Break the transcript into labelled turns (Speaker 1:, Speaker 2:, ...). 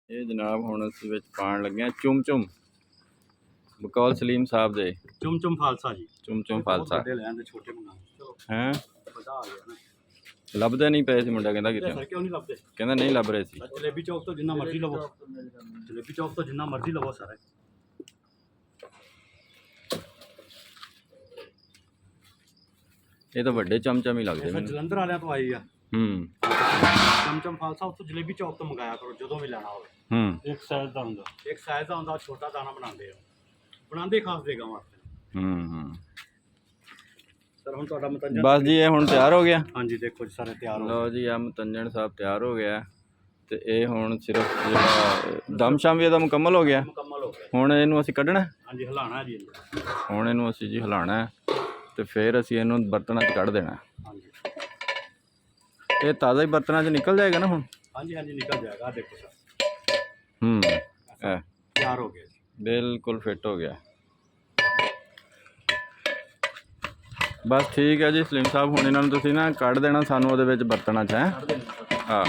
Speaker 1: ਇਹ ਜਨਾਬ ਹੁਣ ਅਸੀਂ ਵਿੱਚ ਪਾਣ ਲੱਗੇ ਹਾਂ ਚੁੰਮ ਚੁੰਮ ਬਕੌਲ ਸਲੀਮ ਸਾਹਿਬ ਦੇ
Speaker 2: ਚੁੰਮ ਚੁੰਮ ਖਾਲਸਾ ਜੀ।
Speaker 1: ਚੁੰਮ ਚੁੰਮ ਖਾਲਸਾ
Speaker 2: ਵੱਡੇ ਲੈਣ ਦੇ ਛੋਟੇ ਮੰਗਾਉਣੇ। ਚਲੋ
Speaker 1: ਹੈਂ
Speaker 2: ਵੱਡਾ ਆ ਗਿਆ ਨਾ।
Speaker 1: ਲੱਭਦੇ ਨਹੀਂ ਪਏ ਸੀ ਮੁੰਡਾ ਕਹਿੰਦਾ ਕਿਤੇ
Speaker 2: ਸਰ ਕਿਉਂ ਨਹੀਂ ਲੱਭਦੇ?
Speaker 1: ਕਹਿੰਦਾ ਨਹੀਂ ਲੱਭ ਰਹੇ ਸੀ।
Speaker 2: ਜਲੇਬੀ ਚੌਕ ਤੋਂ ਜਿੰਨਾ ਮਰਜ਼ੀ ਲਵੋ, ਜਲੇਬੀ ਚੌਕ ਤੋਂ ਜਿੰਨਾ ਮਰਜ਼ੀ ਲਵੋ ਸਰ।
Speaker 1: ਇਹ ਤਾਂ ਵੱਡੇ ਚਮਚਮ ਹੀ ਲੱਗਦੇ
Speaker 2: ਸਰ
Speaker 1: ਮੈਨੂੰ।
Speaker 2: ਜਲੰਧਰ ਵਾਲਿਆਂ ਤੋਂ ਆਈ ਆ ਚੁੰਮ ਚੁੰਮ ਖਾਲਸਾ। ਉੱਥੋਂ ਜਲੇਬੀ ਚੌਕ ਤੋਂ ਮੰਗਾਇਆ ਕਰੋ ਜਦੋਂ ਵੀ ਲੈਣਾ ਹੋਵੇ। ਇੱਕ ਸਾਈਜ਼ ਦਾ ਹੁੰਦਾ, ਇੱਕ ਸਾਈਜ਼ ਦਾ ਹੁੰਦਾ, ਛੋਟਾ ਦਾਣਾ ਬਣਾਉਂਦੇ ਆ, ਬਣਾਉਂਦੇ ਖਾਸ ਦੇ ਗਾਵਾਂ ਸਰ। ਹੁਣ ਤੁਹਾਡਾ ਮਤੰਜਨ
Speaker 1: ਬਸ ਜੀ ਇਹ ਹੁਣ ਤਿਆਰ ਹੋ ਗਿਆ।
Speaker 2: ਹਾਂਜੀ ਦੇਖੋ ਜੀ ਸਾਰੇ ਤਿਆਰ ਹੋ ਗਏ।
Speaker 1: ਲਓ ਜੀ ਆ ਮਤੰਜਨ ਸਾਹਿਬ ਤਿਆਰ ਹੋ ਗਿਆ ਤੇ ਇਹ ਹੁਣ ਸਿਰਫ ਜਿਹੜਾ ਦਮ ਸ਼ਮ ਵੀ ਇਹਦਾ ਮੁਕੰਮਲ ਹੋ ਗਿਆ।
Speaker 2: ਮੁਕੰਮਲ ਹੋ ਗਿਆ।
Speaker 1: ਹੁਣ ਇਹਨੂੰ ਅਸੀਂ ਕੱਢਣਾ।
Speaker 2: ਹਾਂਜੀ ਹਿਲਾਣਾ ਜੀ।
Speaker 1: ਹੁਣ ਇਹਨੂੰ ਅਸੀਂ ਜੀ ਹਿਲਾਣਾ ਤੇ ਫਿਰ ਅਸੀਂ ਇਹਨੂੰ ਬਰਤਨਾਂ 'ਚ ਕੱਢ ਦੇਣਾ।
Speaker 2: ਹਾਂਜੀ
Speaker 1: ਇਹ ਤਾਜ਼ਾ ਹੀ ਬਰਤਨਾਂ 'ਚ ਨਿਕਲ ਜਾਏਗਾ ਨਾ ਹੁਣ।
Speaker 2: ਹਾਂਜੀ ਹਾਂਜੀ ਨਿਕਲ ਜਾਏਗਾ। ਆ ਦੇਖੋ ਸਰ ਤਿਆਰ ਹੋ ਗਿਆ ਜੀ।
Speaker 1: ਬਿਲਕੁਲ ਫਿੱਟ ਹੋ ਗਿਆ। ਬਸ ਠੀਕ ਹੈ ਜੀ ਸਲੀਮ ਸਾਹਿਬ। ਹੁਣ ਇਹਨਾਂ ਨੂੰ ਤੁਸੀਂ ਨਾ ਕੱਢ ਦੇਣਾ ਸਾਨੂੰ ਉਹਦੇ ਵਿੱਚ ਬਰਤਨਾਂ 'ਚ। ਹੈ ਹਾਂ।